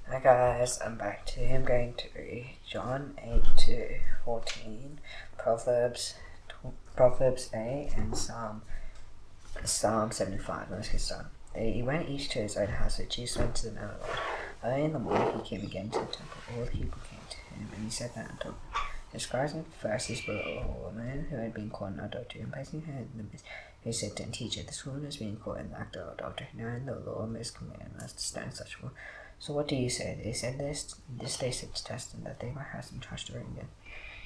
Hi guys, I'm going to read John 8-14, Proverbs 8, and Psalm 75. Let's get started. They went each to his own house, but Jesus went to the Mount of Olives. Early in the morning he came again to the temple. All the people came to him, and he sat down and taught them. The scribes and Pharisees brought a woman who had been caught in adultery, and placing her in the midst, he said to him, Teacher, this woman has been caught in the act of adultery. Now in the law Moses commanded us to stone such a woman. So what do you say? They said this they said to test him, that they might have some charge to bring again.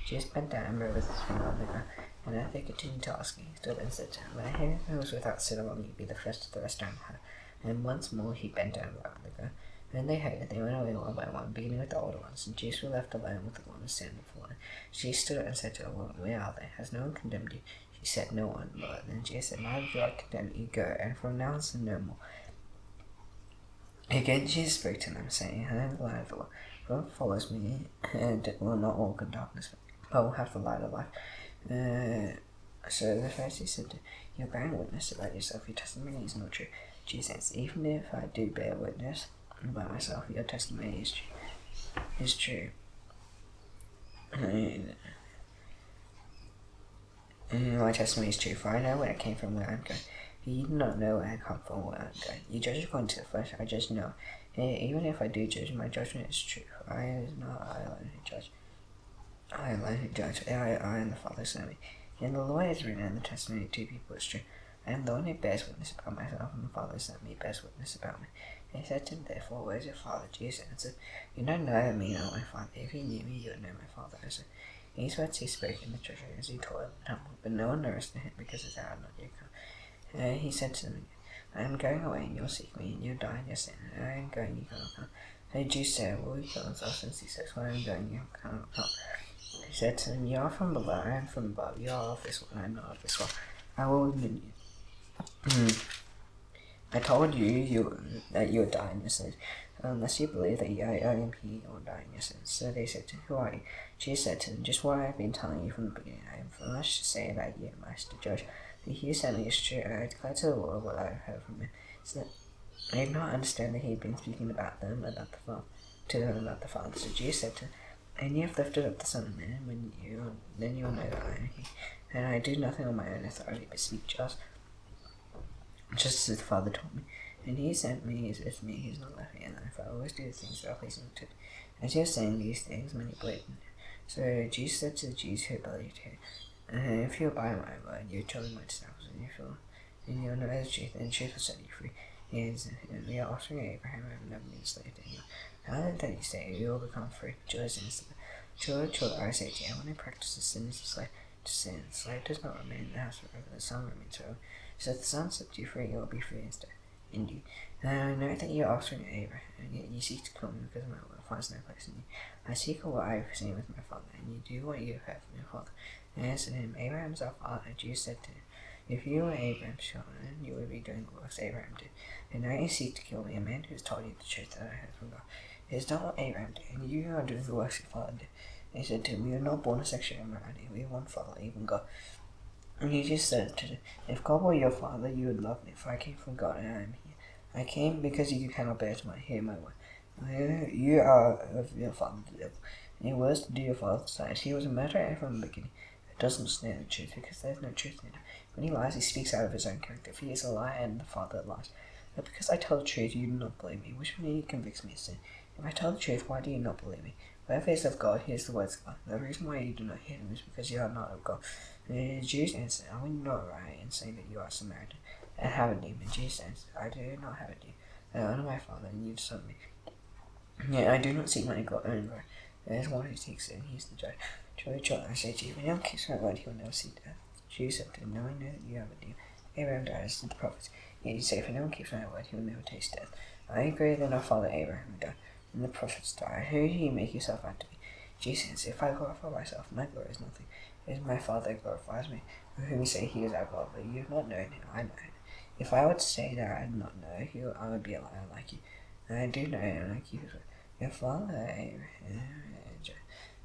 Jesus bent down and wrote with his finger on the ground, and as they continued to ask him, he stood and said to him, When I hear who was without sin among you, be the first to throw a stone at her. And once more he bent down and wrote on the ground. When they heard it, they went away one by one, beginning with the older ones, and Jesus was left alone with the woman standing before him. Jesus stood up and said to her, Woman, where are they? Has no one condemned you? She said, No one, Lord. Then Jesus said, Neither do I condemn you. Go, and from now on sin no more. Again Jesus spoke to them, saying, I am the light of the world. Whoever follows me and will not walk in darkness, but will have the light of life. So the Pharisees said, You're bearing witness about yourself. Your testimony is not true. Jesus answered, Even if I do bear witness about myself, your testimony is true. My testimony is true, for I know where I came from, where I'm going. You do not know where I come from, where I'm going. You judge according to the flesh, I judge no. Even if I do judge, my judgment is true. For I is not I alone who judge. I alone who judge. I and the Father sent me. In the law is written, and the testimony of two people is true. I am the one who bears witness about myself, and the Father sent me bears witness about me. He said to him, Therefore, where is your Father? Jesus answered, You don't know me, nor my Father. If you knew me, you would know my Father. So these words he spoke in the treasury as he taught in the temple, but no one noticed him because his hour had not yet come. He said to them, I am going away, and you'll seek me, and you'll die in your sin. And I am going, you cannot come. So Jews said, Will we kill ourselves, since he says, When I am going, you cannot come? He said to them, You are from below, I am from above. You are of this world, I am not of this world. I will win you. I told you that you would die in your sins. Unless you believe that I am he, you will die in your sins. So they said to him, Who are you? Jesus said to them, Just what I have been telling you from the beginning. I am foolish to say that you are master judge. But he who sent me is true, and I declare to the world what I have heard from him. So that they did not understand that he had been speaking about them, about the Father. So Jesus said to them, And you have lifted up the Son of Man, then you will know that I am he. And I do nothing on my own authority, but speak just as the Father told me. And he sent me is with me, he is not left me alone, for I always do the things that are pleasing to him. As he was saying these things, many believed in him. So Jesus said to the Jews who believed him, If you abide in my word, you are truly my disciples, and you will know the truth, and the truth will set you free. We are offspring of Abraham, and have never been enslaved to anyone. Now that you say, you will become free. Truly, I say to you, when I practice sin is a slave to sin. The slave does not remain in the house forever, the son remains forever. So if the Son sets you free, you will be free indeed. I know that you are offspring of Abraham, and yet you seek to kill me because my will finds no place in you. I seek what I have seen with my father, and you do what you have heard from your father. And I answered him, Abraham is our father. Jesus said to him, If you were Abraham's children, you would be doing the works Abraham did. And now you seek to kill me, a man who has told you the truth that I heard from God. It is not what Abraham did, and you are doing the works your father did. He said to him, We are not born of sexual immorality, we have one Father, even God. And he just said to them, If God were your Father, you would love me, for I came from God and I am here. I came because you cannot bear to hear my word. You are of your father the devil, and he was to do your father's desires. He was a murderer from the beginning. It doesn't stand in the truth, because there is no truth in him. When he lies, he speaks out of his own character, for he is a liar and the father of lies. But because I tell the truth, you do not believe me, which really convicts me of sin. If I tell the truth, why do you not believe me? Whoever is of God hears the words of God. The reason why you do not hear them is because you are not of God. The Jews answered, Are we not right in saying that you are Samaritan and have a demon? Jesus answered, I do not have a demon. I honor my Father, and you disown me. Yet I do not seek my own glory. There is one who seeks it, and he is the judge. Truly, I say to you, if anyone keeps my word, he will never see death. Jesus said to him, Now I know that you have a demon. Abraham died as did the prophets. Yet you say, If anyone keeps my word, he will never taste death. I am greater than our father Abraham died, and the prophets died. Who do you make yourself out to be? Jesus answered, If I glorify myself, my glory is nothing. It is my Father who glorifies me, for whom you say he is our God, but you have not known him, I know him. If I were to say that I did not know you, I would be a liar like you. And I do know him like you. Your father Abraham,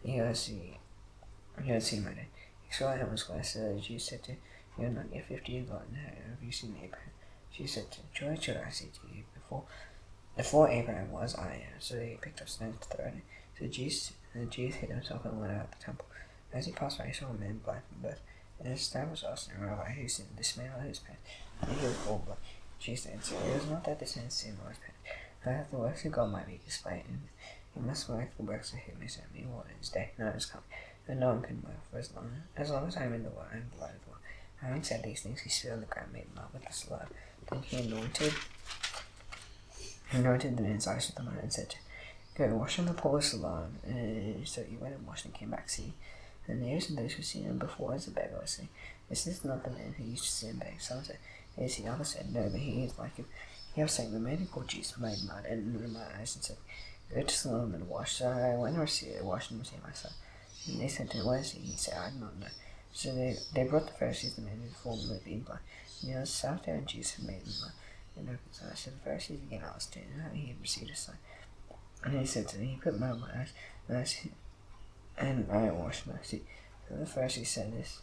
you will see my day. Abraham was glad, so the Jews said to him, You are not yet 50 years old, and have you seen Abraham? She said to him, Truly, I say to you, before Before Abraham was, I am. So they picked up stones to throw at him. So the Jews hid himself and went out of the temple. As he passed by, he saw a man blind from birth. And his staff was asking a rabbi who sinned, this man or his parents. And he was born blind. Jesus answered, it was not that this man sinned or his parents, but that the works of God might be displayed in him. He must work the works of him who sent me while it is day. Night is coming, and no one can work for as long as I am in the world, I am the light of the world. Having said these things, he spit on the ground, made mud with the slab. Then he anointed the man's eyes with the mud and said to him, go, wash in the pool of Siloam. So he went and washed and came back seeing. And the neighbors and those who seen him before as a beggar were saying, is this not the man who used to sit and beg? Some said, it is he. Others said, no, but he is like him. He was saying, the man who called Jesus made mud and in my eyes and said, go to Siloam and wash. So I went and washed and received my son. And they said to him, where is he? He said, I do not know. So they brought the Pharisees the man who formerly been blind. And he was sat there, and Jesus had made him blind and opened his eyes. So the Pharisees again asked him how he had received his sight. And he said to them, he put mud on my eyes, and I washed my feet. So the Pharisees said this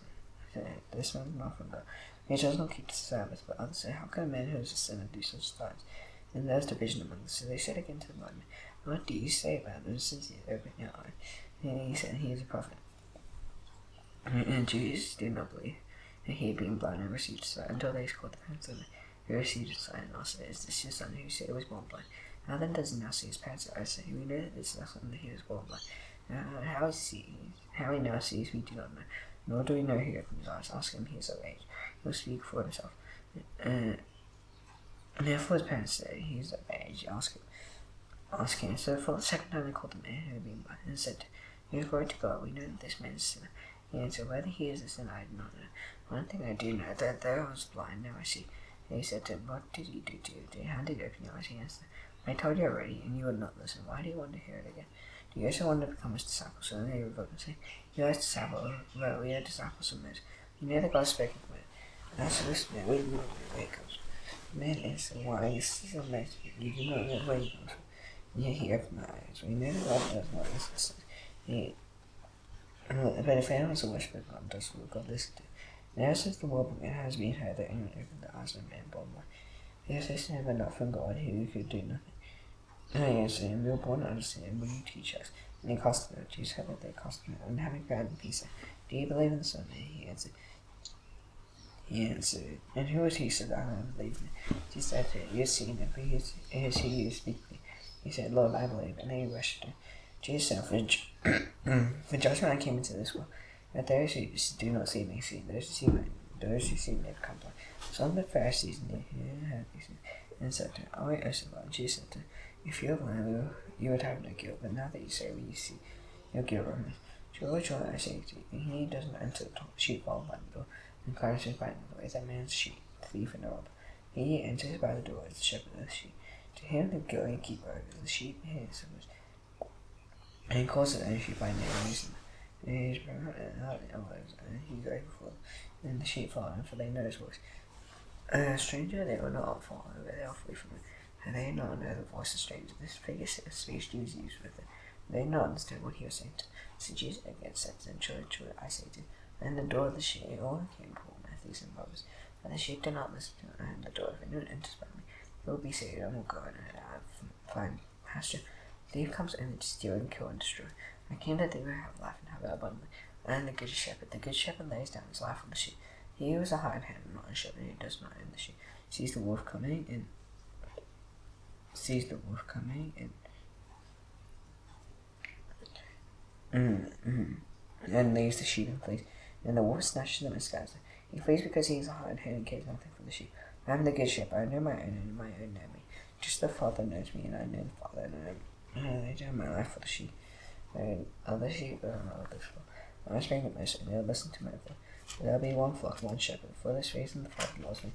man is not from God. He does not keep the Sabbath. But others said, how can a man who is a sinner do such signs? And there was division among them. So they said again to the blind man, what do you say about him since he has opened your eyes? And he said, he is a prophet. And Jesus did not believe that he had been blind and received sight until they called the parents of him who received his sight and asked, is this your son who said he was born blind? How then does he now see his parents' eyes? So we know that this is the son that he was born blind. How he now sees, we do not know, nor do we know who opened his eyes. Ask him, he is of age. He will speak for himself. And therefore his parents say he is of age. Ask him. So for the second time they called the man who had been blind and said, he is glory to God. We know that this man is a sinner. He answered, whether he is a sinner, I do not know. One thing I do know, that though I was blind, now I see. And he said to him, what did he do to you? How did you open your eyes? He answered, I told you already, and you would not listen. Why do you want to hear it again? Do you also want to become his disciples? So they revoked and said, you are his disciple, well, we are disciples of men. You know that God spake of men. And as for this man, we do not know where he comes from. Man answered, why, this is a man. You do not know where he comes from. Yet he opened my eyes. We know that God does not listen. But if anyone is a worshiper, God does what God listen to. Now since the world has been heard that anyone opened the eyes of a man born blind. They are listening, but not from God, who could do nothing. And I answered him, we were born to understand, will you teach us? And he cast him out. Jesus heard that they cast him out, and having granted peace, do you believe in the Son? He answered, and who is he? Said, I don't believe in him. Jesus said to him, you have seen him, for he is he who speaks to me. He said, Lord, I believe. And then he worshipped him. Jesus said, for judgment I came into this world, but those who do not see me see, those who see me have come blind. Some of the Pharisees knew who heard these things, and said to him, oh, wait, also blind. Jesus said to him, if you were blind, you would have no guilt, but now that you say what you see, your guilt remains. Truly, truly, I say to you, he does not enter the sheepfold by the door, and climbs by the way, is that man's sheep, thief and a robber. He enters by the door as the shepherd of the sheep. To him the guilty keeper over the sheep hears, and he calls it own sheep by name, and he is brother and he goes before them, and the sheep follow him, for they know his voice. A stranger they will not follow, but they are free from it. And they do not know the voice of strangers. This figure of speech Jesus used with them. They did not understand what he was saying to them. So Jesus again said to them, truly, truly, I say to you, and the door of the sheep, all came Paul, Matthews, and Proverbs. But the sheep did not listen to him. I am the door. If anyone enters by me, he will be saved, and will go and find pasture. The thief comes only to steal and kill and destroy. I came that they may have life and have it abundantly. I am the good shepherd. The good shepherd lays down his life for the sheep. He who is a hired hand, not a shepherd, who does not own the sheep, sees the wolf coming and leaves the sheep and flees. And the wolf snatches them and scatters them. He flees because he is a hired hand and cares nothing for the sheep. I am the good shepherd. I know my own, and my own know me. Just the Father knows me, and I know the Father, and I lay down my life for the sheep. And other sheep are not of this flock. I must bring them this, and they will listen to my voice. There will be one flock, one shepherd. For this reason the Father loves me,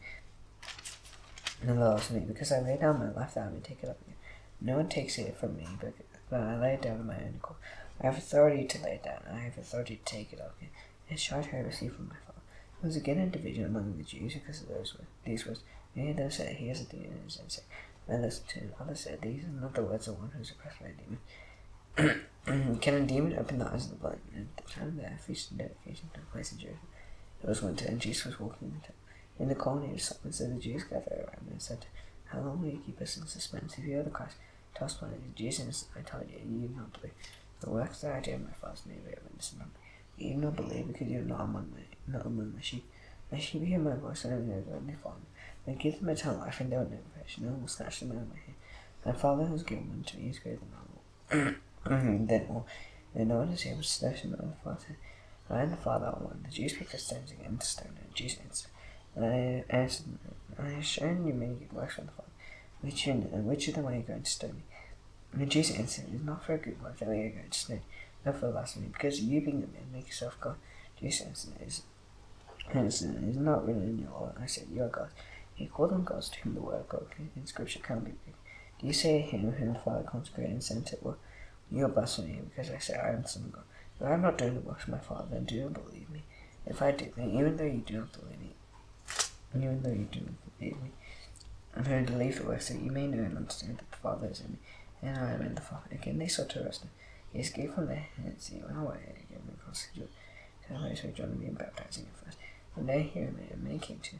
and loves me, because I lay down my life that I may take it up again. No one takes it from me, but I lay it down on my own accord. I have authority to lay it down, and I have authority to take it up again. His charge I received from my Father. There was again a division among the Jews because of these words. Many of them said, he has a demon in his own sect. And listened to him. Others said, these are not the words of one who is oppressed by a demon. Can a demon open the eyes of the blind? And at the time of their feast and dedication took place in Jerusalem. It was winter, and Jesus was walking in the temple. In the colony of Solomon, so the Jews gathered around him and said, How long will you keep us in suspense? If you are the Christ, tell us what it is. Jesus, I told you, you do not believe. The works that I do in my Father's name bear witness about me. You do not believe because you are not among my sheep. My sheep hear my voice, and I know them, and they follow me. I give them eternal life, and they will never perish. No one will snatch them out of my hand. My Father who has given them to me is greater than all. Then all. And no one is able to snatch them out of the Father's hand. I and the Father are one. The Jews picked the stones again to stone him. Jesus answered, I answered, I have shown you many good works from the Father. Which of them are you going to stone me? And Jesus answered, it is not for a good work that we are going to stone you, not for blasphemy, because you being a man make yourself God. Jesus answered, it is not written in your law. I said, you are God. He called them gods to whom the word of God in Scripture cannot be broken. Do you say him whom the Father consecrated and sent it? Well, you are blaspheming because I say I am the Son of God. But I am not doing the works of my Father, then do not believe me. If I did, then even though you do not believe me, and believe the works, that you may know and understand that the Father is in me, and I am in the Father. Again they sought to arrest him. He escaped from their hands. He went away again across the Jordan to the place where John had been baptizing him first. When they heard him, and many came to him,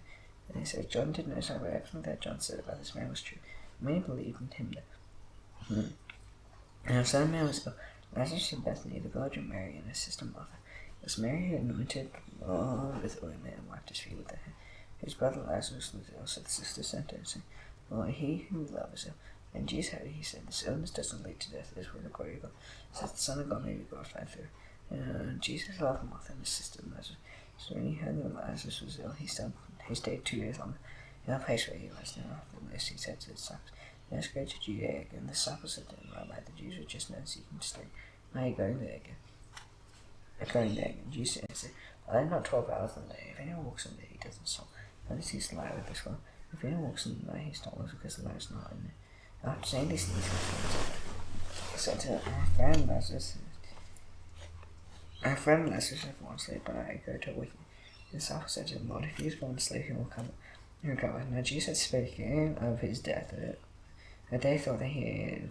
and they said, John did no sign, but everything that John said about this man was true. Many believed in him there. And the son man was ill. Lazarus in Bethany, the village of Mary and her sister Martha. As Mary had anointed Lord with oil and wiped his feet with her hair. His brother Lazarus was ill, so the sister sent her and said, Lord, he whom you love is ill. And Jesus heard it, he said, this illness doesn't lead to death, it is for the glory of God, so that the Son of God may be glorified through it. And Jesus loved Martha and his sister Lazarus. So when he heard that Lazarus was ill, he stayed 2 days longer in the place where he was. Now after this, he said to his disciples, let us go to Judea again. The disciples said to him, Rabbi, the Jews were just now seeking to stay. Now you're going there again. Jesus answered, are there not 12 hours in the day? If anyone walks in the day, he doesn't stop. Let us cease to lie with this one. If anyone walks in the night, he stops because the light is not in there. After saying these things, he said to our friend Lazarus had fallen asleep, but I go to awaken him. The disciples said to him, Lord, if he is fallen asleep, he will come and recover. Now Jesus speaking of his death, they thought that he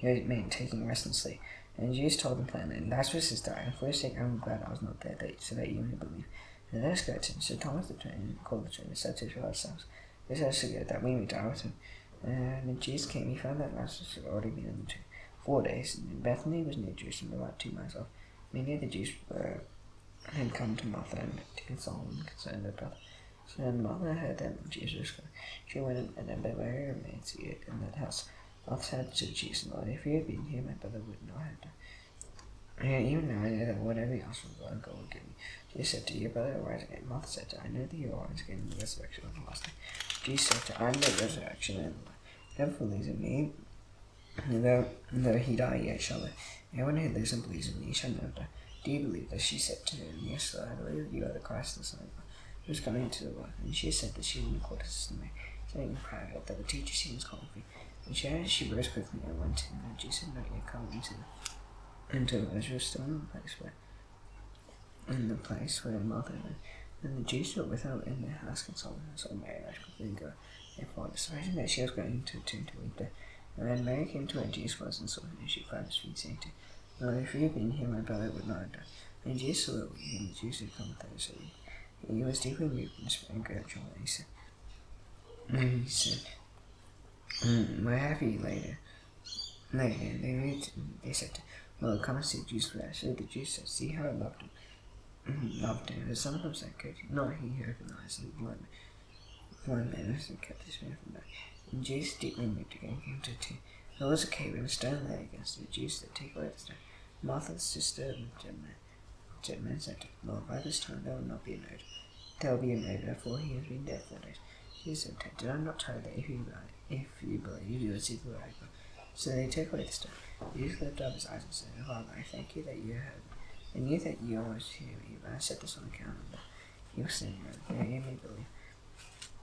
had been taking rest and sleep. And Jesus told them plainly, Lazarus has died, and for his sake I am glad I was not there, so that you may believe. And let us go to him. So Thomas the twin called the twin and said to his fellow disciples, let us go that we may die with him. And when Jesus came, he found that Lazarus had already been in the tomb 4 days. And Bethany was near Jerusalem, about 2 miles off. Many of the Jews had come to Martha and to console and concern their brother. So when Martha heard that Jesus was coming, she went and then Mary remained seated in that house. Martha said to Jesus, Lord, if you had been here, my brother would not have died. And even now I know that whatever you ask from God, God will give me. Jesus said to your brother, rise again. Martha said to her, I know that you will rise again in the resurrection of the last day. Jesus said to her, I am the resurrection and the life. Whoever believes in me, though he die, yet shall live. Everyone who lives and believes in me shall never die. Do you believe this? She said to him, yes, Lord, I believe that you are the Christ, the Son of God, who is coming into the world. And she said that she didn't call her sister Mary, saying in private that the teacher seems calling for you. And she rose quickly and went in, and Jesus had not yet come into Lazarus still in the place where Martha lived. And the Jews who were with her in their house consoled her, so Mary rose quickly and go. Therefore, deciding that she was going to tomb to weep there. And when Mary came to where Jesus was and saw him, she cried his feet, saying to him, Lord, if you had been here, my brother would not have died. And Jesus saw that weeping, and the Jews had come with her, so he was deeply moved in spirit and great joy. He said, where have you laid her? They said to him, Lord, come and see Jesus for us. So the Jews said, see how I loved him. And some of them said, could not he who opened the eyes of the blind man and kept this man from dying? And Jesus, deeply moved again, came to the tomb. There was a cave and a stone lay against it. Jesus said, take away the stone. Martha, sister of the dead man, said to him, Lord, by this time there will not be a note. There will be a note, therefore he has been dead 4 days. Jesus said, did I not tell you that if you believe, you will see the glory of God? So they took away the stone. Jesus lifted up his eyes and said, Father, I thank you that you heard me. I knew that you always hear me, but I said this on account of that you were saying that you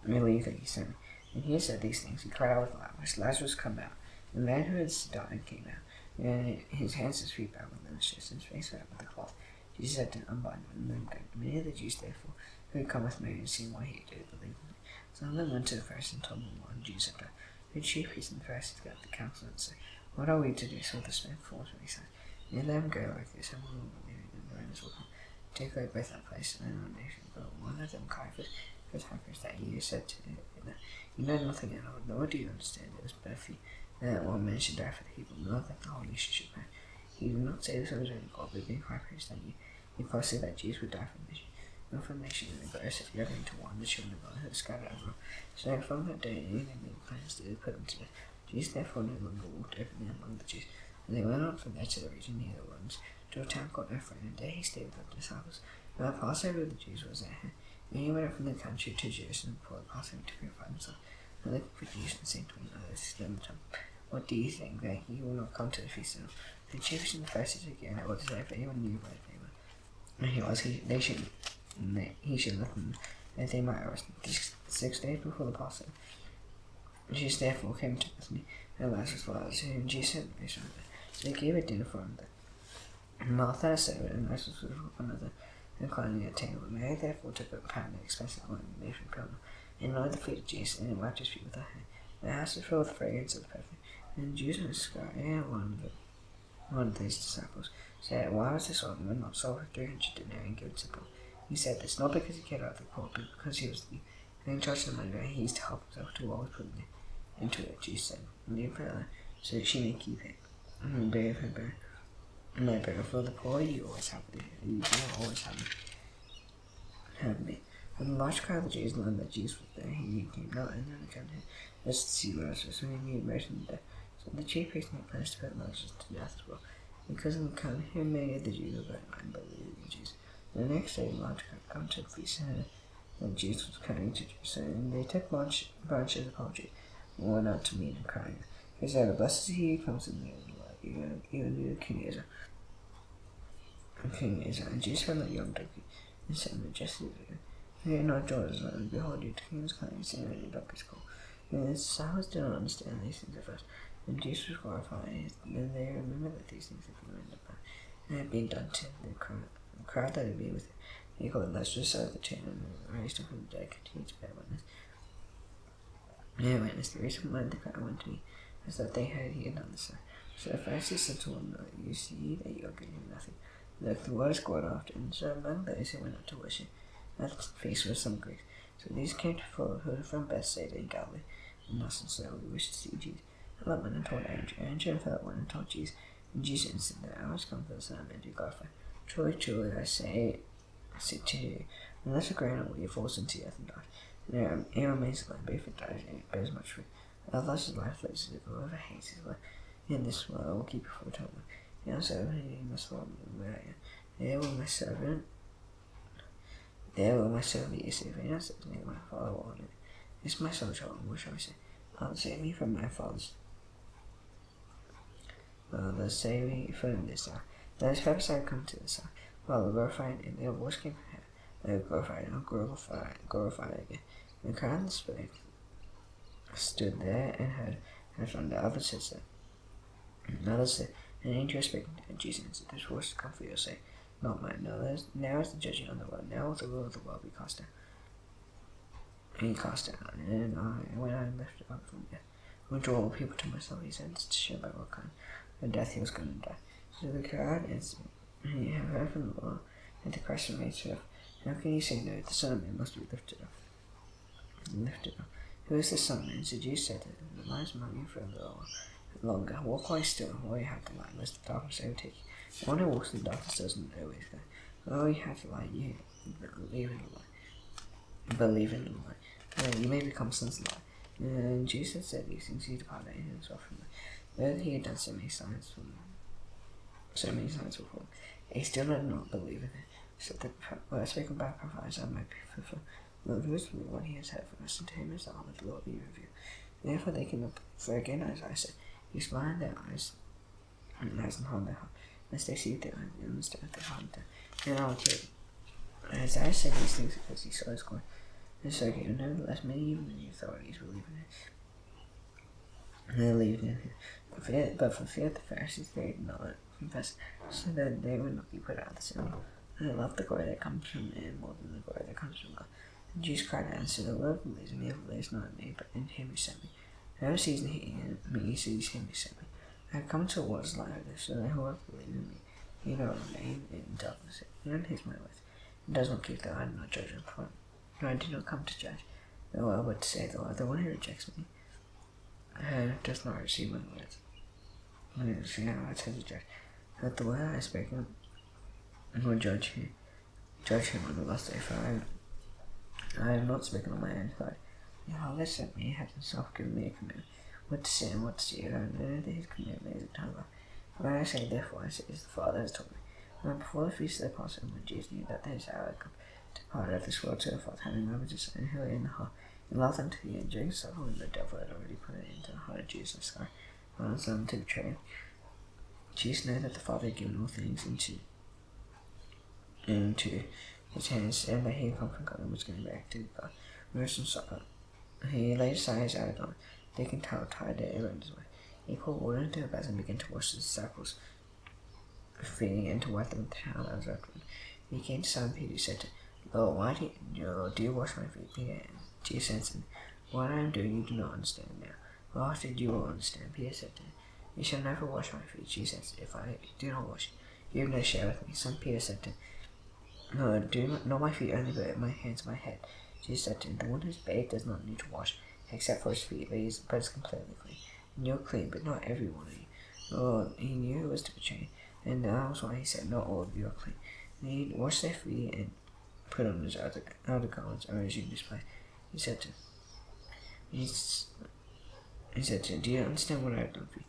may believe that you sent me. And he said these things, he cried out with loud voice, Lazarus, come out. The man who had died came out, and his hands and feet bound with linen strips, and his face wrapped with a cloth. Jesus said to him, unbind him and let him go. Many of the Jews, therefore, who had come with Mary and seen what he did, believed in him. Some of them went to the Pharisees and told them what Jesus had done. The chief priests and the Pharisees got the council and said, what are we to do? So this man falls when he said, let them go like this, and one will leave and the Romans will come. Take away both that place and our nation. But one of them, Caiaphas, was hypocrite that he said to him that You know nothing at all, nor do you understand it was better for you that one man should die for the people, not that the whole nation should perish. He did not say this was only God, but being high priest than you. He foresaw that Jesus would die for the nation. No for the nation in the grace if you are going to warn the children of God who are scattered over. So from that day, anything being plans to put them to death. Jesus therefore no longer walked openly among the Jews, and they went on from there to the region near the ones, to a town called Ephraim, and there he stayed with the disciples. Now the Passover of the Jews was at hand, and he went up from the country to Jerusalem for the Passover to purify himself. And looking for Jesus and saying to one another, them, what do you think, that he will not come to the feast of? The chiefs and the Pharisees again, what to say if anyone knew where they were. And he should let them, that they might arrest him. 6 days before the Passover. Jesus therefore came to Bethany, and Lazarus was, whom Jesus had raised from the dead. They gave a dinner for him there. Martha had served, and Lazarus was with one another, inclining at table. Mary therefore took a pound of expensive ointment made from pure, and anointed the feet of Jesus, and wiped his feet with her hair. The house was filled with the fragrance of the perfume. And Judas Iscariot, one of these disciples, said, why was this ointment not sold for 300 denarii and given to the poor? He said this not because he cared about the poor, but because he was the having charged the money that he used to help himself to what was put into it. Jesus said, leave it for her, so that she may keep it. And bear for bear. My bear for the poor, you always have me. You will always have me. When the large crowd of the Jews learned that Jesus was there, he came not and then came to him, just to see Lazarus, when he had raised from the dead. So the chief priests made plans to put Lazarus to death as well. Because of the crowd, many of the Jews were very mind believing in Jesus. The next day, the large crowd come to the feast, and Jesus was coming to Jerusalem, and they took branches of palm trees and went out to meet him, crying, he said, blessed is he who comes in the name of the Lord, even the King Israel. And Jesus found that young donkey, and said, Majesty, fear not, daughters, and behold, your king is coming, saying that your donkey is cold. And the disciples did not understand these things at first. And Jesus was glorified, and they remembered that these things had been done to the crowd that had been with him. He called Lazarus out of the tomb and raised him from the dead, continued to bear witness. The reason why the crowd went to me is that they heard he had done this. So the Pharisees said to one another, you see that you are getting nothing. Look, the word is going after, and so among those who went up to worship at the feast were some Greeks. So these came to follow who were from Bethsaida in Galilee, and thus and so we wished to see Jesus. Philip went and told Andrew. Andrew and Philip went and told Jesus, and Jesus answered, the hour has come for the Son of Man to be glorified. Truly, truly, I say to you, unless a grain of wheat falls into the earth and dies, it remains alive, but if it dies, it bears much fruit. Thus his life lives as if whoever hates his life in this world will keep it for eternal life. And also, he must follow me where I am. There will my servant be saved. And said to me, my Father will honor me. This is my soul child, what shall I say? Father, save me from my fathers. Father, save me from this hour. Let his purpose have come to this hour. Father, glorified, and their voice came from heaven. They were glorified, and glorified again. And the crowd and the spirit stood there and heard, and from the other said, another said, an angel speaking to Jesus answered, this voice has come for your sake, not mine. Now is the judging on the world. Now will the rule of the world be cast down. And he cast down, and when I am lifted up from death, will draw all people to myself. He sends to show by what kind of death he was going to die. So the crowd answered, you have heard from the Lord, and the Christ was made serve. How can you say no? The Son of Man must be lifted up. Who is the Son of Man? So Jesus said to him, the light is among you for a little longer. Walk quite still, while you have the light, lest the darkness overtake you. One who walks in the darkness doesn't always go. While you have the light, you believe in the light. Then you may become sons of light. And Jesus said these things, he departed and himself from them. Though he had done so many signs before, he still did not believe in it. So the word spoken by prophets might be fulfilled. Lord, who is me what he has heard from us, and to him is the honor of the Lord be revealed. Therefore they came up, for again, as I said, he blind their eyes and hasn't harmed their heart, lest they see their eyes and instead of their heart. And I will kill them. As I said these things because he saw his glory, and so again, nevertheless, many even the authorities believe in it. They believed in him. But for fear of the Pharisees, they did not confess, so that they would not be put out of the synagogue. And they loved the glory that comes from man more than the glory that comes from God. And Jesus cried out and said, the world believes in me, it believes not in me, but in him who sent me. Whoever sees me sees him who sent me. I have come to a world's light of this, so that whoever believes in me, he not remain in darkness. He hears my words, and does not keep the I do not judge him for. No, I did not come to judge, No, I would say the one who rejects me does not receive my words. When it says reject, that the word I speak will judge him on the last day, for I have not spoken on my own side. Yahweh sent me, has himself given me a command, what to say and what to do, and his commandment is eternal. When I say therefore, I say as the Father has told me. When before the feast of the Passover, when Jesus knew that his hour had departed of this world to the Father, having loved his Son, who in the heart, and loved unto the end, during supper when the devil had already put it into the heart of Jesus Iscariot, one son to betray him. Jesus knew that the Father had given all things into his hands, and that he had come from God and was going back to God. Rose from supper. He laid aside his outer garment, taking towel tied it around his waist. He poured water into a basin and began to wash the disciples' feet and to wipe them with the towel that was wrapped around. He came to Simon Peter, who said to him, Lord, why do you wash my feet? Peter answered, Jesus answered, what I am doing you do not understand now. Well, after you will understand. Peter said to him, you shall never wash my feet. Jesus answered, if I do not wash you, you have no share with me. Simon Peter said to him, no, do not my feet only, but my hands and my head. Jesus said to him, the one who is bathed does not need to wash, except for his feet, but is completely clean. And you're clean, but not every one of you. Lord, he knew who was to betray him, and that was why he said, not all of you are clean. And he washed their feet and put on his outer garments and resumed his place. He said to him, do you understand what I have done for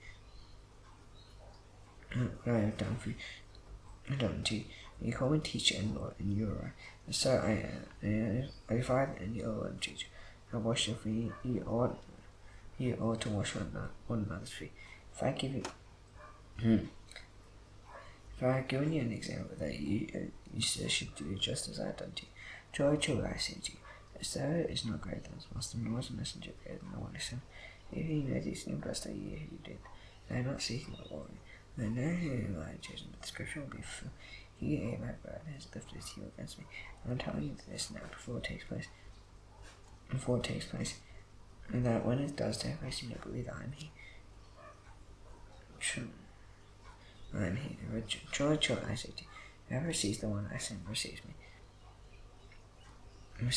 you? What I have done for you? I have done to you. You call me teacher and Lord, and you are right. And so I am. If I and you are Lord and teacher, I wash your feet. You ought to wash one another's feet. If I give given you an example that you still should do just as I have done to you. Truly, truly, I say to you, a servant is not greater than his master, nor is a messenger greater than the one who sent him. If you know these things, blessed are you who did. They are not seeking the glory. They know who I have chosen, but the scripture will be fulfilled. He ate my bread and has lifted his heel against me. And I'm telling you this now before it takes place. And that when it does take place, you may believe that I am he. I am he. Truly, truly, I say to you, whoever receives the one I send receives me. And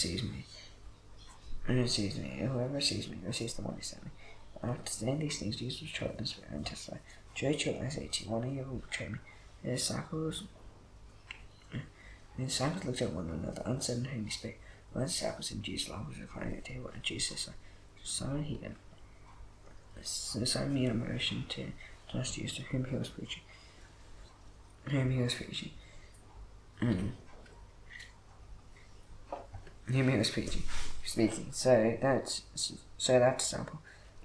whoever receives me receives the one who sent me. After saying these things, Jesus was troubled in spirit and testified, truly, truly, I say to you, one of you will betray me. The disciples looked at one another, uncertain whom he spake. One of the disciples and Jesus was reclining at table, and Jesus said, Simon made a motion to ask Jesus to whom he was preaching. Speaking. So that disciple,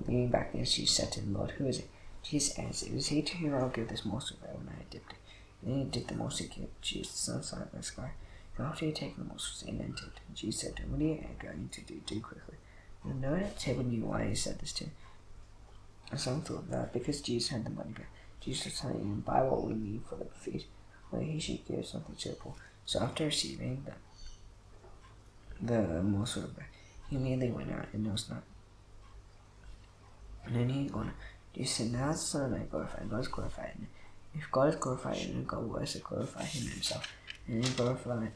leaning back against Jesus, said to him, Lord, who is it? Jesus answered, it was he to whom I will give this morsel of bread when I had dipped it. And then he dipped the morsel to Jesus, the son of Simon Iscariot. And after he had taken the morsel, he entered. And Jesus said to him, what are you going to do? Do quickly. And no one at the table knew why he said this to him. And some thought that because Jesus had the money back, Jesus was telling him, buy what we need for the feast, whether he should give something to the poor. So after receiving the morsel of bread, he immediately went out and knows not. And then he gone. Jesus said, now the Son I glorify, God is glorified in it. If God is glorified in it, God will also glorify him himself. And he glorify him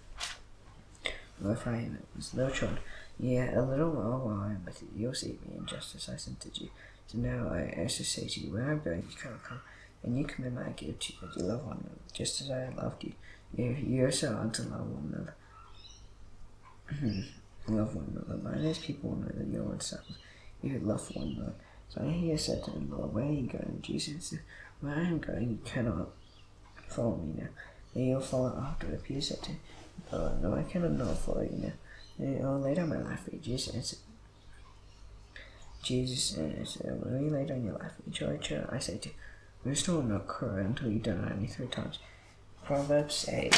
as little children. Yet a little while I am with you, you'll see me, and just as I sent to you. So now I also say to you, where I am going, you cannot come. And you command I give to you, that you love one another, just as I have loved you. You also are to love one another. Love one another. By this people will know that you are my disciples, if you love one another. So he said to him, Lord, where are you going? Jesus said, where I am going, you cannot follow me now. Then you'll follow after. Peter said to him, no, I cannot not follow you now. Then I'll lay down my life for you. Jesus answered, will you lay down your life for me? Truly, I say to you, rooster will not crow until you deny me 3 times. Proverbs 8.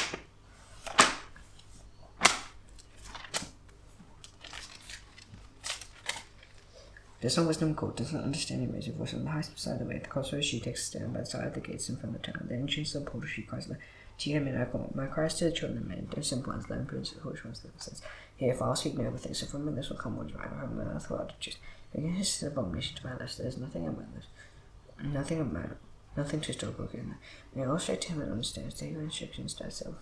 There's no wisdom called, does not understand the raise of voice on the highest beside the way. The crossroads she takes a stand by the side of the gates in front of the town. The entrance of the portal she cries, to you, men, I come. My cries to the children of men, their simple ones, let prudence of foolish ones, that says, here, if I'll speak noble things, so from me this will come one's right, or my mouth will utter truth. Against this abomination to my lips, there is nothing of my lips, nothing to struggle against. And I illustrate to him and understands, take your instructions, to self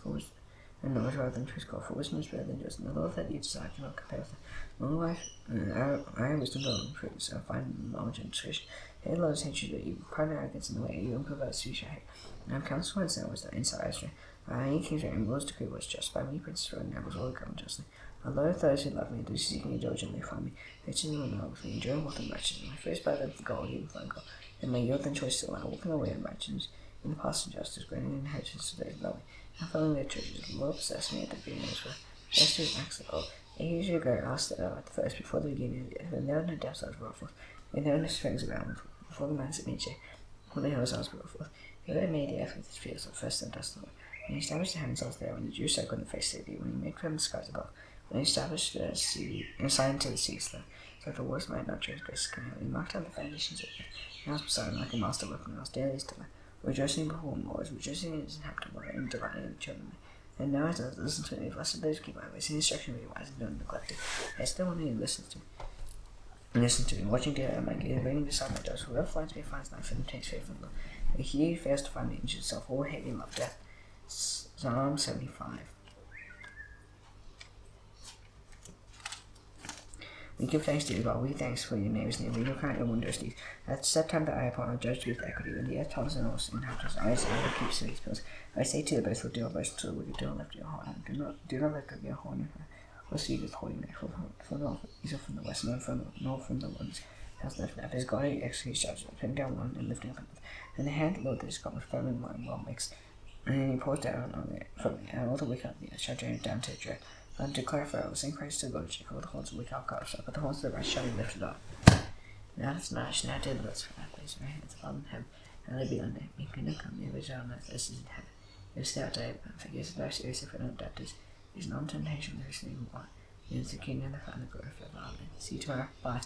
and knowledge rather than truth call, for wisdom is better than judgment. The law that you desire cannot compare with it. Long life, I have wisdom to improve, so find knowledge and discretion. Hate loves hatred, but you pride and arrogance in the way you improve us, you shall hate. And I have counsel and sin was the inside strength. Any king's reign, rules decree was just. By me, princes rule, and never will govern justly. I love those who love me, those who seek me diligently find me. Riches will not with me, enjoy wealth and righteousness. My face by them for gold, even for gold. And my youth and choice still, I walk in the way of righteousness. In the past and justice, granting inheritance to those who love me. And following their treasures, the Lord possessed me at the beginning of Israel. Just as acts of old. I usually go asked at the first before the beginning of the earth, and there are no depths I was brought forth. And there are no springs around before the mountains of nature, before the hills I was brought forth. He made the earth with his fields, first and dust of the Lord. When he established the heavens, I was there. When the Jews circled the face of the sea, when he made firm the skies above, when he established the sea, and signed to the seas, so the waters might not transgress. He marked out the foundations of the earth, and I was beside him like a master workman. I was daily still, rejoicing before him, always rejoicing in his inhabitable, and delighting in the children. And now as I listen to me, blessed those who keep my ways, and instruction will be wise and don't neglect it. I still want to listen to me, watching dear at my gate, waiting beside my doors. Whoever finds me finds life and obtains favor from the Lord. And he who fails to find me injures himself, all hate me and love death. Psalm 75. We give thanks to you, God. We thanks for your name is near. We look at your wondrous deeds. At set time that I upon are judged with equity. When the earth totters and all inhabitants, I say, I will keep cities pills. I say to the boastful, do not boast to the wicked, do not lift your horn. Do not lift up your horn, or speak with holy neck. For north, east from the west, north from the ones has lifted up. His God executes judgment, putting down one and lifting up another. And the hand of the Lord that is God with firm in mind well makes. And then he pours down on it from me, and all the wicked on the earth shall drain it down to a dread. And declare forever, sing praise to the Lord, all the horns of the wicked are cut off, but the horns of the righteous shall be lifted up. Now it's not, now did the Lord's for that place, my hands above in heaven, and they be on it, me kingdom come, the original on earth, as is in heaven. If stay out day, and forgive us our serious if we don't debtors, is non temptation, there is no one. It is the kingdom, the power, and the glory forever. Amen. See you tomorrow. Bye.